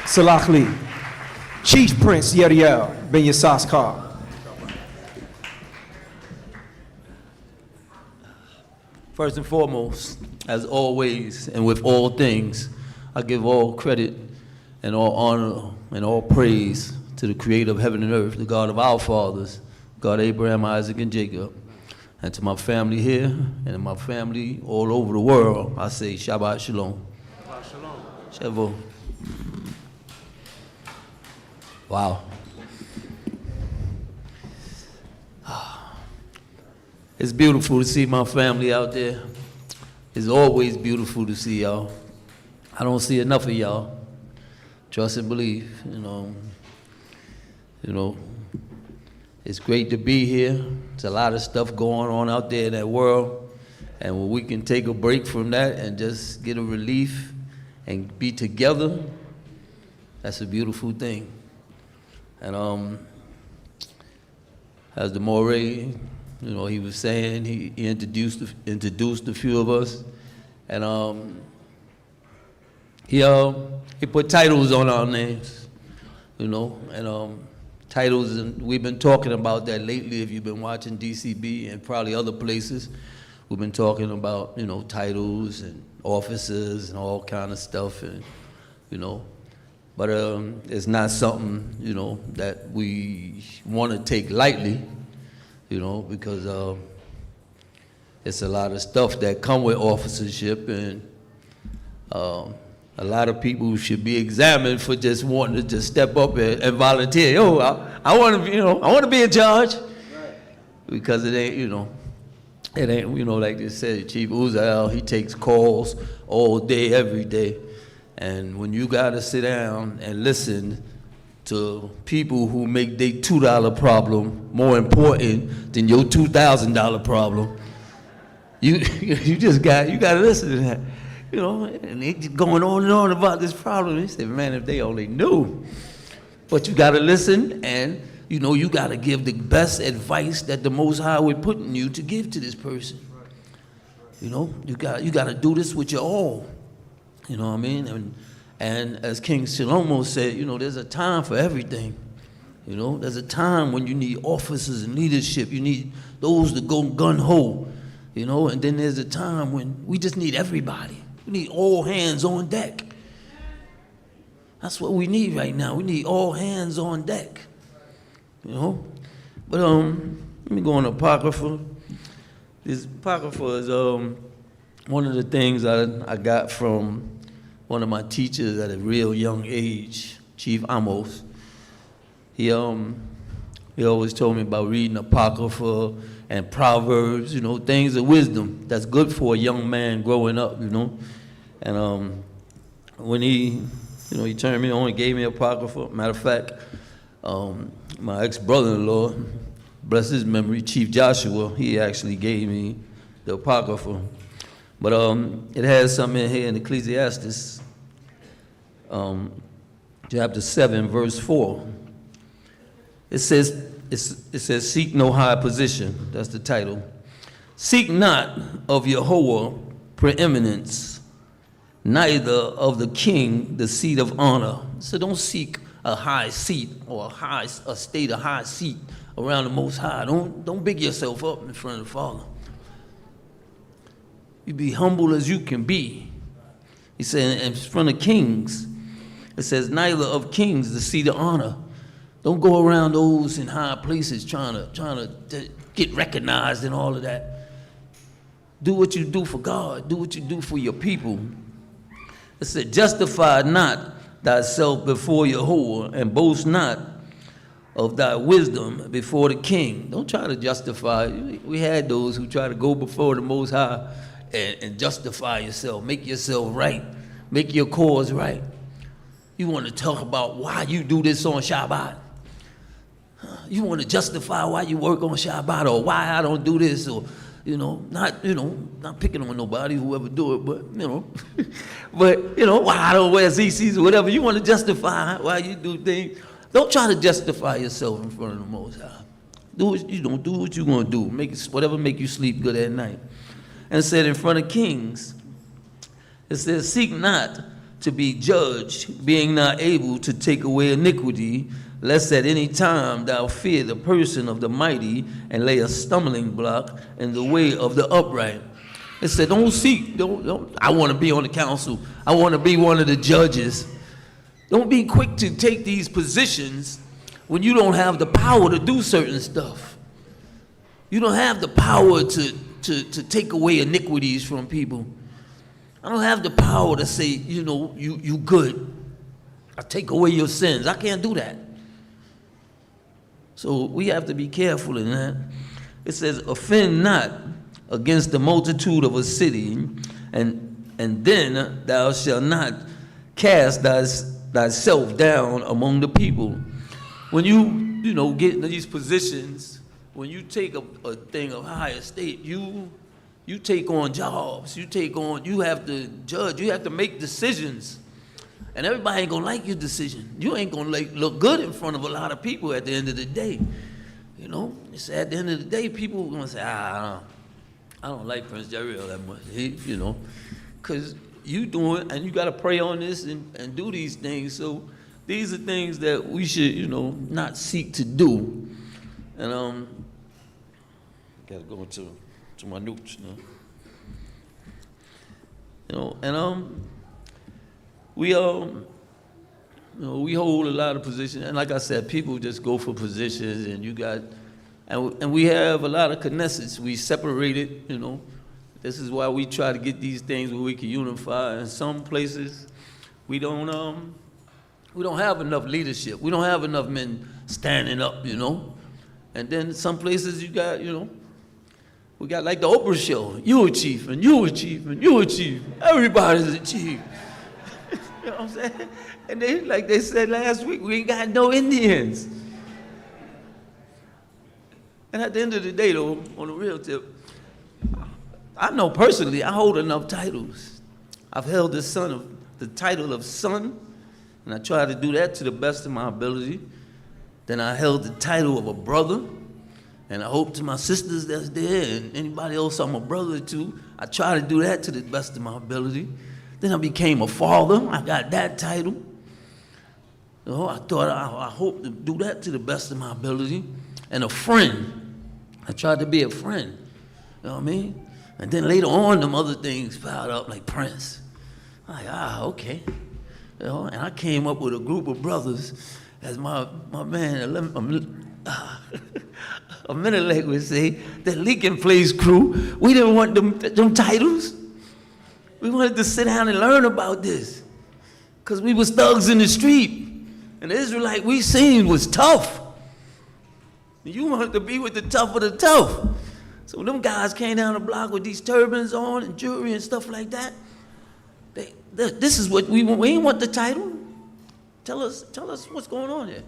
Salachli, Chief Prince Yeriel ben Issachar. First and foremost, as always, and with all things, I give all credit and all honor and all praise to the creator of heaven and earth, the God of our fathers, God Abraham, Isaac, and Jacob. And to my family here and my family all over the world, I say Shabbat Shalom. Shabbat Shalom. Shavua. Wow. It's beautiful to see my family out there. It's always beautiful to see y'all. I don't see enough of y'all. Trust and believe, you know. It's great to be here. There's a lot of stuff going on out there in that world. And when we can take a break from that and just get a relief and be together, that's a beautiful thing. And as the Morey, he was saying, he introduced a few of us, and he put titles on our names, and titles, and we've been talking about that lately. If you've been watching D.C.B. and probably other places, we've been talking about titles and officers and all kind of stuff, and but it's not something that we want to take lightly. Because it's a lot of stuff that come with officership, and a lot of people should be examined for just wanting to just step up and volunteer. Yo, I want to, I want to be in charge, right. Because it ain't, like they said, Chief Uziel, he takes calls all day, every day, and when you got to sit down and listen to people who make their $2 problem more important than your $2,000 problem, you got to listen to that, and they just going on and on about this problem. They said, man, if they only knew. But you got to listen, and you got to give the best advice that the Most High would put in you to give to this person. You got to do this with your all. You know what I mean? And as King Shalom said, there's a time for everything. There's a time when you need officers and leadership. You need those that go gun-ho, and then there's a time when we just need everybody. We need all hands on deck. That's what we need right now. We need all hands on deck, But let me go on Apocrypha. This Apocrypha is one of the things I got from one of my teachers at a real young age, Chief Amos. He always told me about reading Apocrypha and Proverbs, things of wisdom that's good for a young man growing up, And when he turned me on and gave me Apocrypha, matter of fact, my ex-brother-in-law, bless his memory, Chief Joshua, he actually gave me the Apocrypha. But it has something in here in Ecclesiastes, chapter 7, verse 4. It says, seek no high position. That's the title. Seek not of Yahweh preeminence, neither of the king the seat of honor. So don't seek a high seat or a state of high seat around the Most High. Don't big yourself up in front of the Father. You be humble as you can be. He said in front of kings, it says, neither of kings the seat of honor. Don't go around those in high places trying to get recognized and all of that. Do what you do for God. Do what you do for your people. It said, justify not thyself before Yahweh, and boast not of thy wisdom before the king. Don't try to justify. We had those who try to go before the Most High and justify yourself, make yourself right, make your cause right. You want to talk about why you do this on Shabbat. You want to justify why you work on Shabbat, or why I don't do this, or not picking on nobody, whoever do it, but why I don't wear ZCs or whatever. You want to justify why you do things. Don't try to justify yourself in front of the Most High. Do what you're gonna do. Whatever make you sleep good at night. And it said in front of kings, it says, seek not to be judged, being not able to take away iniquity, lest at any time thou fear the person of the mighty and lay a stumbling block in the way of the upright. It said, don't seek, don't, I want to be on the council. I want to be one of the judges. Don't be quick to take these positions when you don't have the power to do certain stuff. You don't have the power to take away iniquities from people. I don't have the power to say, you know, you good. I take away your sins. I can't do that. So we have to be careful in that. It says, offend not against the multitude of a city, and then thou shalt not cast thyself down among the people. When you know, get into these positions, when you take a thing of high estate, you take on jobs, you have to judge, you have to make decisions. And everybody ain't gonna like your decision. You ain't gonna look good in front of a lot of people at the end of the day. You know, it's at the end of the day, people are gonna say, I don't like Prince Yeriel that much, you know, because you doing, and you gotta pray on this and do these things. So these are things that we should, you know, not seek to do. And gotta go to my notes now. You know, and we you know, we hold a lot of positions, and like I said, people just go for positions, and you got, and we have a lot of Knessets. We separated, you know. This is why we try to get these things where we can unify. In some places, we don't have enough leadership. We don't have enough men standing up, you know. And then some places you got, you know, we got like the Oprah show. You a chief, and you a chief, and you a chief. Everybody's a chief. You know what I'm saying? And they, like they said last week, we ain't got no Indians. And at the end of the day, though, on the real tip, I know personally I hold enough titles. I've held the title of son, and I try to do that to the best of my ability. Then I held the title of a brother, and I hope to my sisters that's there and anybody else I'm a brother to, I try to do that to the best of my ability. Then I became a father. I got that title. You know, I thought I hope to do that to the best of my ability. And a friend. I tried to be a friend. You know what I mean? And then later on, them other things piled up like Prince. I'm like, okay. You know, and I came up with a group of brothers, as my man, a minute would say, the Leaking Place crew. We didn't want them titles. We wanted to sit down and learn about this, because we was thugs in the street. And the Israelite we seen was tough. You wanted to be with the tough of the tough. So when them guys came down the block with these turbans on and jewelry and stuff like that, this is what we want. We ain't want the title. Tell us what's going on here.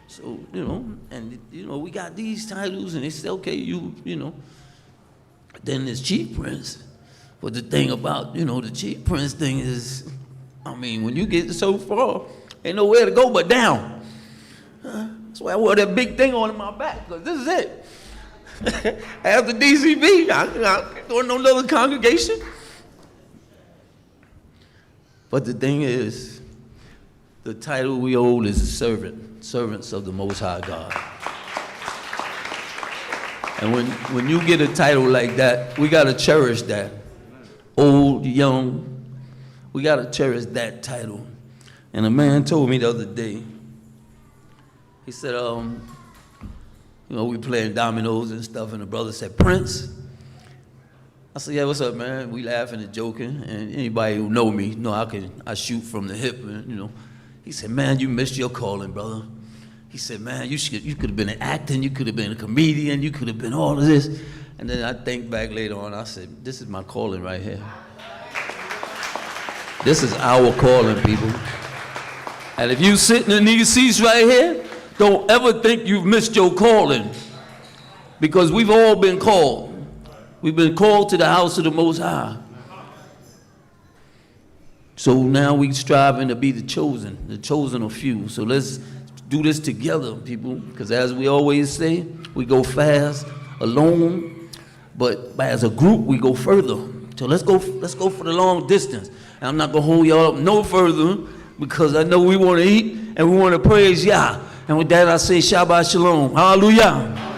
So, you know, and, you know, we got these titles, and they said, okay, you know. Then there's Chief Prince. But the thing about, you know, the Chief Prince thing is, I mean, when you get so far, ain't nowhere to go but down. That's why I wore that big thing on my back, because this is it. After D.C.B, I don't know another congregation. But the thing is, the title we hold is a servant, servants of the Most High God. And when you get a title like that, we got to cherish that. Old, young, we got to cherish that title. And a man told me the other day, he said, you know, we playing dominoes and stuff, and the brother said, Prince? I said, yeah, what's up, man? We laughing and joking, and anybody who know me know I shoot from the hip, and, you know. He said, man, you missed your calling, brother. He said, man, you could have been an actor, you could have been a comedian, you could have been all of this. And then I think back later on, I said, this is my calling right here. This is our calling, people. And if you sitting in these seats right here, don't ever think you've missed your calling, because we've all been called. We've been called to the house of the Most High. So now we striving to be the chosen of few. So let's do this together, people, because as we always say, we go fast alone, but as a group we go further. So let's go for the long distance. And I'm not going to hold y'all up no further because I know we want to eat and we want to praise Yah. And with that, I say Shabbat Shalom. Hallelujah.